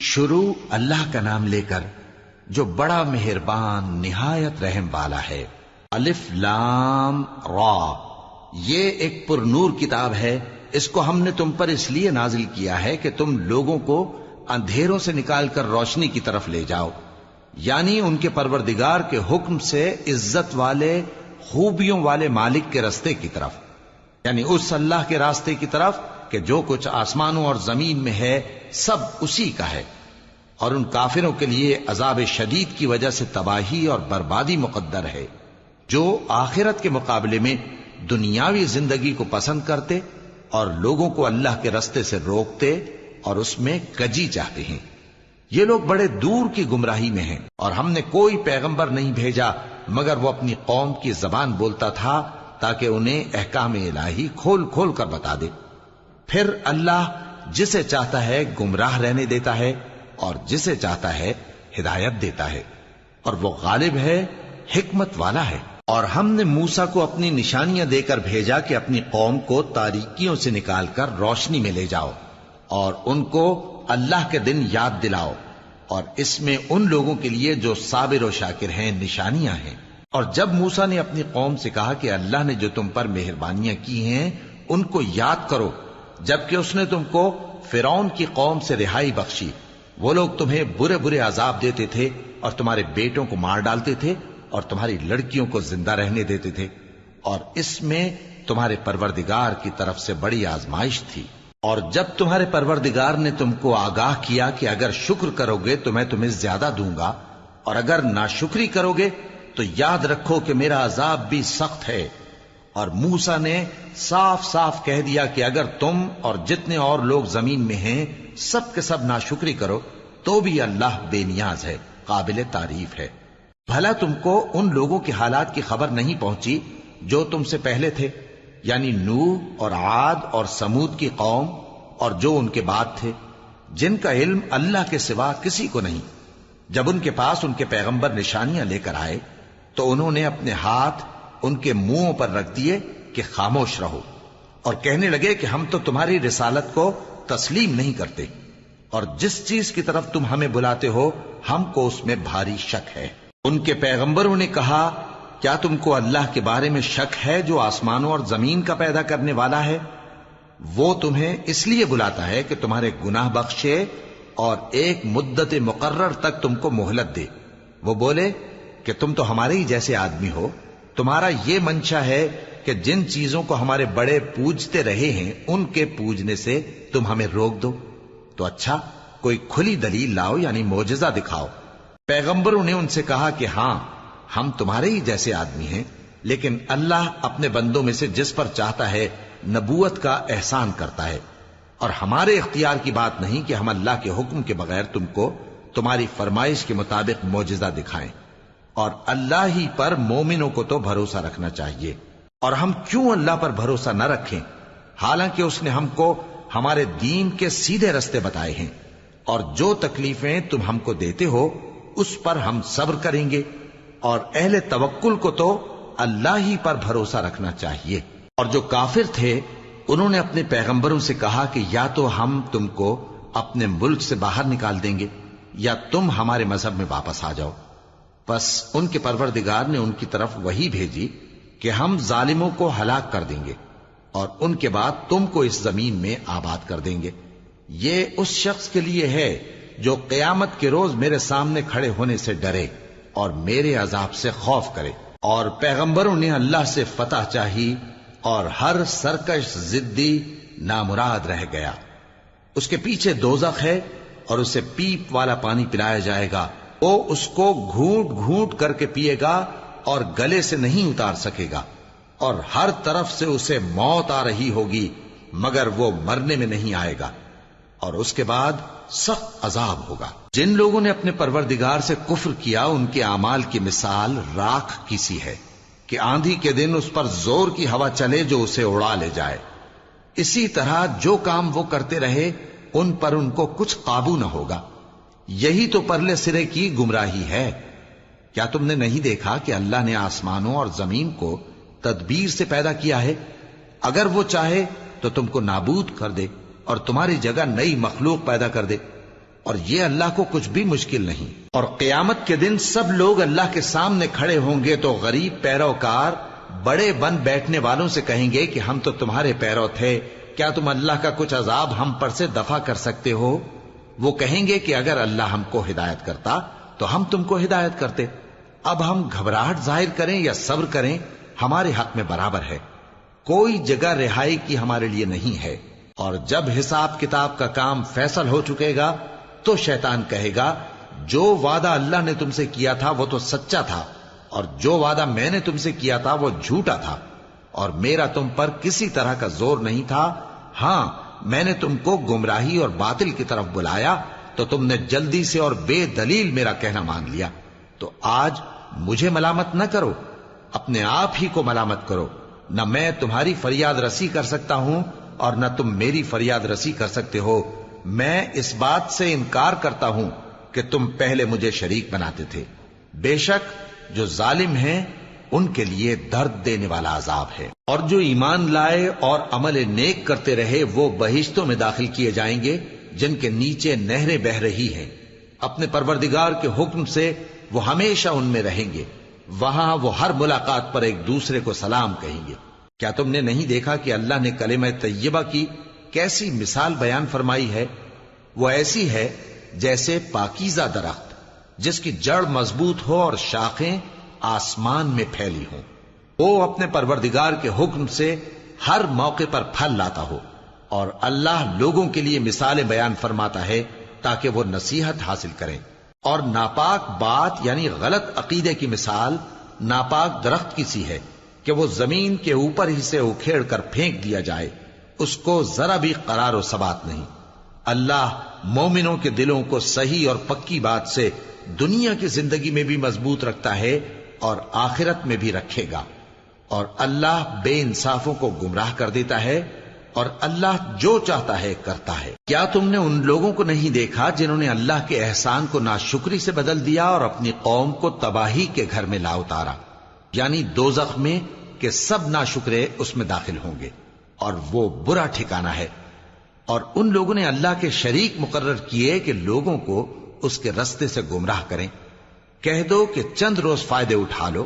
شروع اللہ کا نام لے کر جو بڑا مہربان نہایت رحم والا ہے۔ الف لام را، یہ ایک پر نور کتاب ہے، اس کو ہم نے تم پر اس لیے نازل کیا ہے کہ تم لوگوں کو اندھیروں سے نکال کر روشنی کی طرف لے جاؤ، یعنی ان کے پروردگار کے حکم سے عزت والے خوبیوں والے مالک کے راستے کی طرف، یعنی اس اللہ کے راستے کی طرف کہ جو کچھ آسمانوں اور زمین میں ہے سب اسی کا ہے۔ اور ان کافروں کے لیے عذاب شدید کی وجہ سے تباہی اور بربادی مقدر ہے، جو آخرت کے مقابلے میں دنیاوی زندگی کو پسند کرتے اور لوگوں کو اللہ کے راستے سے روکتے اور اس میں کجی چاہتے ہیں۔ یہ لوگ بڑے دور کی گمراہی میں ہیں، اور ہم نے کوئی پیغمبر نہیں بھیجا مگر وہ اپنی قوم کی زبان بولتا تھا تاکہ انہیں احکام الہی کھول کھول کر بتا دے۔ پھر اللہ جسے چاہتا ہے گمراہ رہنے دیتا ہے اور جسے چاہتا ہے ہدایت دیتا ہے، اور وہ غالب ہے، حکمت والا ہے۔ اور ہم نے موسیٰ کو اپنی نشانیاں دے کر بھیجا کہ اپنی قوم کو تاریکیوں سے نکال کر روشنی میں لے جاؤ اور ان کو اللہ کے دن یاد دلاؤ، اور اس میں ان لوگوں کے لیے جو صابر و شاکر ہیں نشانیاں ہیں۔ اور جب موسیٰ نے اپنی قوم سے کہا کہ اللہ نے جو تم پر مہربانیاں کی ہیں ان کو یاد کرو، جبکہ اس نے تم کو فرعون کی قوم سے رہائی بخشی، وہ لوگ تمہیں برے برے عذاب دیتے تھے اور تمہارے بیٹوں کو مار ڈالتے تھے اور تمہاری لڑکیوں کو زندہ رہنے دیتے تھے، اور اس میں تمہارے پروردگار کی طرف سے بڑی آزمائش تھی۔ اور جب تمہارے پروردگار نے تم کو آگاہ کیا کہ اگر شکر کرو گے تو میں تمہیں زیادہ دوں گا، اور اگر ناشکری کرو گے تو یاد رکھو کہ میرا عذاب بھی سخت ہے۔ اور موسیٰ نے صاف صاف کہہ دیا کہ اگر تم اور جتنے اور لوگ زمین میں ہیں سب کے سب ناشکری کرو تو بھی اللہ بے نیاز ہے، قابل تعریف ہے۔ بھلا تم کو ان لوگوں کے حالات کی خبر نہیں پہنچی جو تم سے پہلے تھے، یعنی نوح اور عاد اور سمود کی قوم اور جو ان کے بعد تھے، جن کا علم اللہ کے سوا کسی کو نہیں۔ جب ان کے پاس ان کے پیغمبر نشانیاں لے کر آئے تو انہوں نے اپنے ہاتھ ان کے منہوں پر رکھ دیے کہ خاموش رہو، اور کہنے لگے کہ ہم تو تمہاری رسالت کو تسلیم نہیں کرتے، اور جس چیز کی طرف تم ہمیں بلاتے ہو ہم کو اس میں بھاری شک ہے۔ ان کے پیغمبروں نے کہا، کیا تم کو اللہ کے بارے میں شک ہے جو آسمانوں اور زمین کا پیدا کرنے والا ہے؟ وہ تمہیں اس لیے بلاتا ہے کہ تمہارے گناہ بخشے اور ایک مدت مقرر تک تم کو مہلت دے۔ وہ بولے کہ تم تو ہمارے ہی جیسے آدمی ہو، تمہارا یہ منشا ہے کہ جن چیزوں کو ہمارے بڑے پوجتے رہے ہیں ان کے پوجنے سے تم ہمیں روک دو، تو اچھا کوئی کھلی دلیل لاؤ، یعنی معجزہ دکھاؤ۔ پیغمبروں نے ان سے کہا کہ ہاں ہم تمہارے ہی جیسے آدمی ہیں، لیکن اللہ اپنے بندوں میں سے جس پر چاہتا ہے نبوت کا احسان کرتا ہے، اور ہمارے اختیار کی بات نہیں کہ ہم اللہ کے حکم کے بغیر تم کو تمہاری فرمائش کے مطابق معجزہ دکھائیں، اور اللہ ہی پر مومنوں کو تو بھروسہ رکھنا چاہیے۔ اور ہم کیوں اللہ پر بھروسہ نہ رکھیں حالانکہ اس نے ہم کو ہمارے دین کے سیدھے رستے بتائے ہیں، اور جو تکلیفیں تم ہم کو دیتے ہو اس پر ہم صبر کریں گے، اور اہل توکل کو تو اللہ ہی پر بھروسہ رکھنا چاہیے۔ اور جو کافر تھے انہوں نے اپنے پیغمبروں سے کہا کہ یا تو ہم تم کو اپنے ملک سے باہر نکال دیں گے یا تم ہمارے مذہب میں واپس آ جاؤ۔ پس ان کے پروردگار نے ان کی طرف وحی بھیجی کہ ہم ظالموں کو ہلاک کر دیں گے اور ان کے بعد تم کو اس زمین میں آباد کر دیں گے۔ یہ اس شخص کے لیے ہے جو قیامت کے روز میرے سامنے کھڑے ہونے سے ڈرے اور میرے عذاب سے خوف کرے۔ اور پیغمبروں نے اللہ سے فتح چاہی اور ہر سرکش ضدی نامراد رہ گیا۔ اس کے پیچھے دوزخ ہے اور اسے پیپ والا پانی پلایا جائے گا، وہ اس کو گھونٹ گھونٹ کر کے پیے گا اور گلے سے نہیں اتار سکے گا، اور ہر طرف سے اسے موت آ رہی ہوگی مگر وہ مرنے میں نہیں آئے گا، اور اس کے بعد سخت عذاب ہوگا۔ جن لوگوں نے اپنے پروردگار سے کفر کیا ان کے اعمال کی مثال راکھ کی سی ہے کہ آندھی کے دن اس پر زور کی ہوا چلے جو اسے اڑا لے جائے۔ اسی طرح جو کام وہ کرتے رہے ان پر ان کو کچھ قابو نہ ہوگا۔ یہی تو پرلے سرے کی گمراہی ہے۔ کیا تم نے نہیں دیکھا کہ اللہ نے آسمانوں اور زمین کو تدبیر سے پیدا کیا ہے؟ اگر وہ چاہے تو تم کو نابود کر دے اور تمہاری جگہ نئی مخلوق پیدا کر دے۔ اور یہ اللہ کو کچھ بھی مشکل نہیں۔ اور قیامت کے دن سب لوگ اللہ کے سامنے کھڑے ہوں گے تو غریب پیروکار بڑے بن بیٹھنے والوں سے کہیں گے کہ ہم تو تمہارے پیرو تھے، کیا تم اللہ کا کچھ عذاب ہم پر سے دفع کر سکتے ہو؟ وہ کہیں گے کہ اگر اللہ ہم کو ہدایت کرتا تو ہم تم کو ہدایت کرتے۔ اب ہم گھبراہٹ ظاہر کریں یا صبر کریں ہمارے حق میں برابر ہے، کوئی جگہ رہائی کی ہمارے لیے نہیں ہے۔ اور جب حساب کتاب کا کام فیصل ہو چکے گا تو شیطان کہے گا جو وعدہ اللہ نے تم سے کیا تھا وہ تو سچا تھا، اور جو وعدہ میں نے تم سے کیا تھا وہ جھوٹا تھا، اور میرا تم پر کسی طرح کا زور نہیں تھا۔ ہاں، میں نے تم کو گمراہی اور باطل کی طرف بلایا تو تم نے جلدی سے اور بے دلیل میرا کہنا مان لیا۔ تو آج مجھے ملامت نہ کرو، اپنے آپ ہی کو ملامت کرو۔ نہ میں تمہاری فریاد رسی کر سکتا ہوں اور نہ تم میری فریاد رسی کر سکتے ہو۔ میں اس بات سے انکار کرتا ہوں کہ تم پہلے مجھے شریک بناتے تھے۔ بے شک جو ظالم ہیں ان کے لیے درد دینے والا عذاب ہے۔ اور جو ایمان لائے اور عمل نیک کرتے رہے وہ بہشتوں میں داخل کیے جائیں گے جن کے نیچے نہریں بہہ رہی ہیں۔ اپنے پروردگار کے حکم سے وہ ہمیشہ ان میں رہیں گے، وہاں وہ ہر ملاقات پر ایک دوسرے کو سلام کہیں گے۔ کیا تم نے نہیں دیکھا کہ اللہ نے کلمہ طیبہ کی کیسی مثال بیان فرمائی ہے؟ وہ ایسی ہے جیسے پاکیزہ درخت جس کی جڑ مضبوط ہو اور شاخیں آسمان میں پھیلی ہوں۔ وہ اپنے پروردگار کے حکم سے ہر موقع پر پھل لاتا ہو، اور اللہ لوگوں کے لیے مثالیں بیان فرماتا ہے تاکہ وہ نصیحت حاصل کریں۔ اور ناپاک بات یعنی غلط عقیدے کی مثال ناپاک درخت کی سی ہے کہ وہ زمین کے اوپر ہی سے اکھیڑ کر پھینک دیا جائے، اس کو ذرا بھی قرار و ثبات نہیں۔ اللہ مومنوں کے دلوں کو صحیح اور پکی بات سے دنیا کی زندگی میں بھی مضبوط رکھتا ہے اور آخرت میں بھی رکھے گا۔ اور اللہ بے انصافوں کو گمراہ کر دیتا ہے، اور اللہ جو چاہتا ہے کرتا ہے۔ کیا تم نے ان لوگوں کو نہیں دیکھا جنہوں نے اللہ کے احسان کو ناشکری سے بدل دیا اور اپنی قوم کو تباہی کے گھر میں لا اتارا، یعنی دوزخ میں، کہ سب ناشکرے اس میں داخل ہوں گے اور وہ برا ٹھکانہ ہے۔ اور ان لوگوں نے اللہ کے شریک مقرر کیے کہ لوگوں کو اس کے رستے سے گمراہ کریں۔ کہہ دو کہ چند روز فائدے اٹھا لو،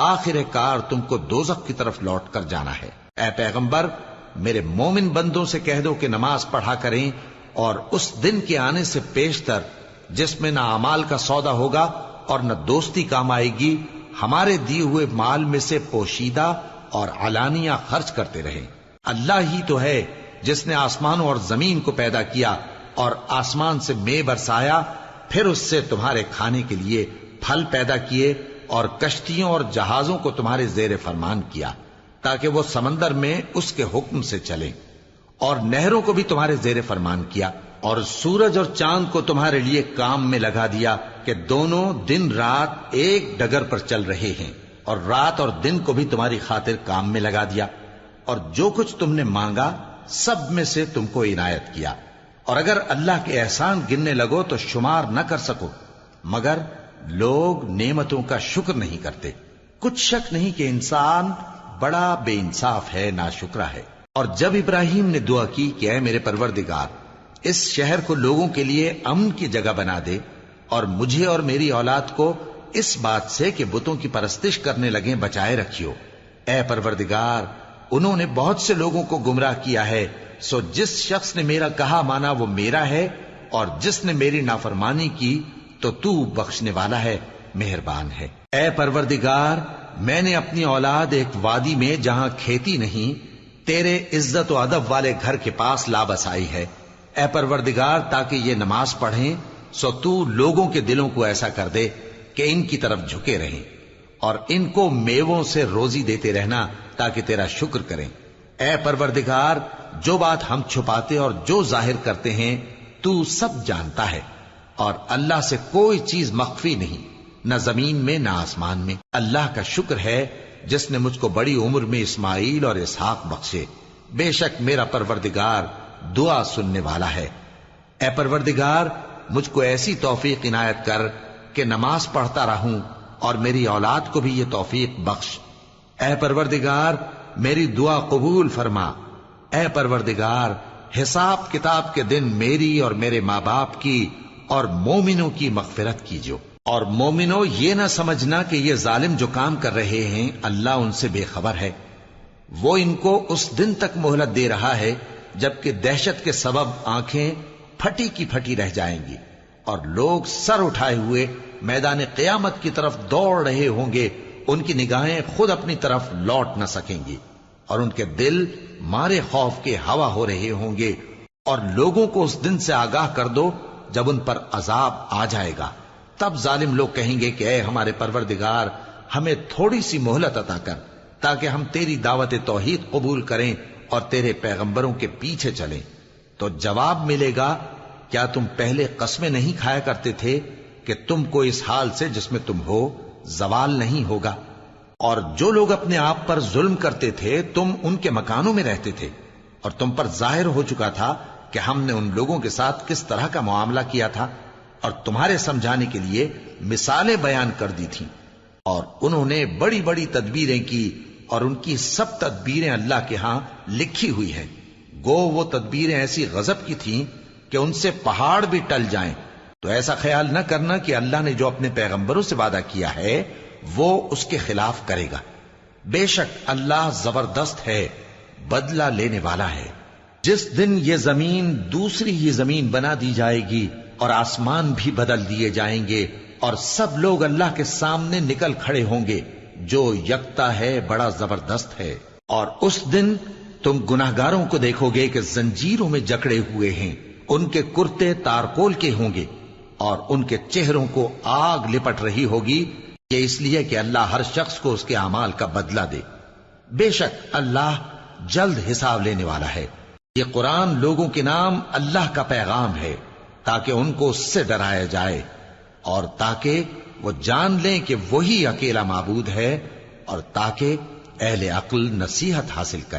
آخر کار تم کو دوزخ کی طرف لوٹ کر جانا ہے۔ اے پیغمبر، میرے مومن بندوں سے کہہ دو کہ نماز پڑھا کریں، اور اس دن کے آنے سے پیشتر جس میں نہ اعمال کا سودا ہوگا اور نہ دوستی کام آئے گی، ہمارے دیے ہوئے مال میں سے پوشیدہ اور علانیہ خرچ کرتے رہیں۔ اللہ ہی تو ہے جس نے آسمانوں اور زمین کو پیدا کیا اور آسمان سے مے برسایا، پھر اس سے تمہارے کھانے کے لیے پھل پیدا کیے اور کشتیوں اور جہازوں کو تمہارے زیر فرمان کیا تاکہ وہ سمندر میں اس کے حکم سے چلیں، اور نہروں کو بھی تمہارے زیر فرمان کیا، اور سورج اور چاند کو تمہارے لیے کام میں لگا دیا کہ دونوں دن رات ایک ڈگر پر چل رہے ہیں، اور رات اور دن کو بھی تمہاری خاطر کام میں لگا دیا، اور جو کچھ تم نے مانگا سب میں سے تم کو عنایت کیا۔ اور اگر اللہ کے احسان گننے لگو تو شمار نہ کر سکو، مگر لوگ نعمتوں کا شکر نہیں کرتے۔ کچھ شک نہیں کہ انسان بڑا بے انصاف ہے، ناشکرا ہے۔ اور جب ابراہیم نے دعا کی کہ اے میرے پروردگار، اس شہر کو لوگوں کے لیے امن کی جگہ بنا دے، اور مجھے اور میری اولاد کو اس بات سے کہ بتوں کی پرستش کرنے لگیں بچائے رکھیو۔ اے پروردگار، انہوں نے بہت سے لوگوں کو گمراہ کیا ہے، سو جس شخص نے میرا کہا مانا وہ میرا ہے، اور جس نے میری نافرمانی کی تو تو بخشنے والا ہے، مہربان ہے۔ اے پروردگار، میں نے اپنی اولاد ایک وادی میں جہاں کھیتی نہیں، تیرے عزت و ادب والے گھر کے پاس لا بسائی ہے۔ اے پروردگار، تاکہ یہ نماز پڑھیں، سو تو لوگوں کے دلوں کو ایسا کر دے کہ ان کی طرف جھکے رہیں، اور ان کو میووں سے روزی دیتے رہنا تاکہ تیرا شکر کریں۔ اے پروردگار، جو بات ہم چھپاتے اور جو ظاہر کرتے ہیں تو سب جانتا ہے، اور اللہ سے کوئی چیز مخفی نہیں، نہ زمین میں نہ آسمان میں۔ اللہ کا شکر ہے جس نے مجھ کو بڑی عمر میں اسماعیل اور اسحاق بخشے، بے شک میرا پروردگار دعا سننے والا ہے۔ اے پروردگار، مجھ کو ایسی توفیق عنایت کر کہ نماز پڑھتا رہوں، اور میری اولاد کو بھی یہ توفیق بخش۔ اے پروردگار، میری دعا قبول فرما۔ اے پروردگار، حساب کتاب کے دن میری اور میرے ماں باپ کی اور مومنوں کی مغفرت کیجو۔ اور مومنوں یہ نہ سمجھنا کہ یہ ظالم جو کام کر رہے ہیں اللہ ان سے بے خبر ہے، وہ ان کو اس دن تک مہلت دے رہا ہے جبکہ دہشت کے سبب آنکھیں پھٹی کی پھٹی رہ جائیں گی اور لوگ سر اٹھائے ہوئے میدان قیامت کی طرف دوڑ رہے ہوں گے، ان کی نگاہیں خود اپنی طرف لوٹ نہ سکیں گی اور ان کے دل مارے خوف کے ہوا ہو رہے ہوں گے۔ اور لوگوں کو اس دن سے آگاہ کر دو جب ان پر عذاب آ جائے گا، تب ظالم لوگ کہیں گے کہ اے ہمارے پروردگار، ہمیں تھوڑی سی مہلت عطا کر تاکہ ہم تیری دعوت توحید قبول کریں اور تیرے پیغمبروں کے پیچھے چلیں۔ تو جواب ملے گا، کیا تم پہلے قسمیں نہیں کھایا کرتے تھے کہ تم کو اس حال سے جس میں تم ہو زوال نہیں ہوگا؟ اور جو لوگ اپنے آپ پر ظلم کرتے تھے تم ان کے مکانوں میں رہتے تھے، اور تم پر ظاہر ہو چکا تھا کہ ہم نے ان لوگوں کے ساتھ کس طرح کا معاملہ کیا تھا، اور تمہارے سمجھانے کے لیے مثالیں بیان کر دی تھیں۔ اور انہوں نے بڑی بڑی تدبیریں کی، اور ان کی سب تدبیریں اللہ کے ہاں لکھی ہوئی ہیں۔ گو وہ تدبیریں ایسی غضب کی تھیں کہ ان سے پہاڑ بھی ٹل جائیں۔ تو ایسا خیال نہ کرنا کہ اللہ نے جو اپنے پیغمبروں سے وعدہ کیا ہے وہ اس کے خلاف کرے گا۔ بے شک اللہ زبردست ہے، بدلہ لینے والا ہے۔ جس دن یہ زمین دوسری ہی زمین بنا دی جائے گی اور آسمان بھی بدل دیے جائیں گے اور سب لوگ اللہ کے سامنے نکل کھڑے ہوں گے، جو یکتا ہے بڑا زبردست ہے۔ اور اس دن تم گناہگاروں کو دیکھو گے کہ زنجیروں میں جکڑے ہوئے ہیں، ان کے کرتے تارکول کے ہوں گے اور ان کے چہروں کو آگ لپٹ رہی ہوگی، یہ اس لیے کہ اللہ ہر شخص کو اس کے اعمال کا بدلہ دے۔ بے شک اللہ جلد حساب لینے والا ہے۔ یہ قرآن لوگوں کے نام اللہ کا پیغام ہے تاکہ ان کو اس سے ڈرایا جائے اور تاکہ وہ جان لیں کہ وہی اکیلا معبود ہے، اور تاکہ اہل عقل نصیحت حاصل کریں۔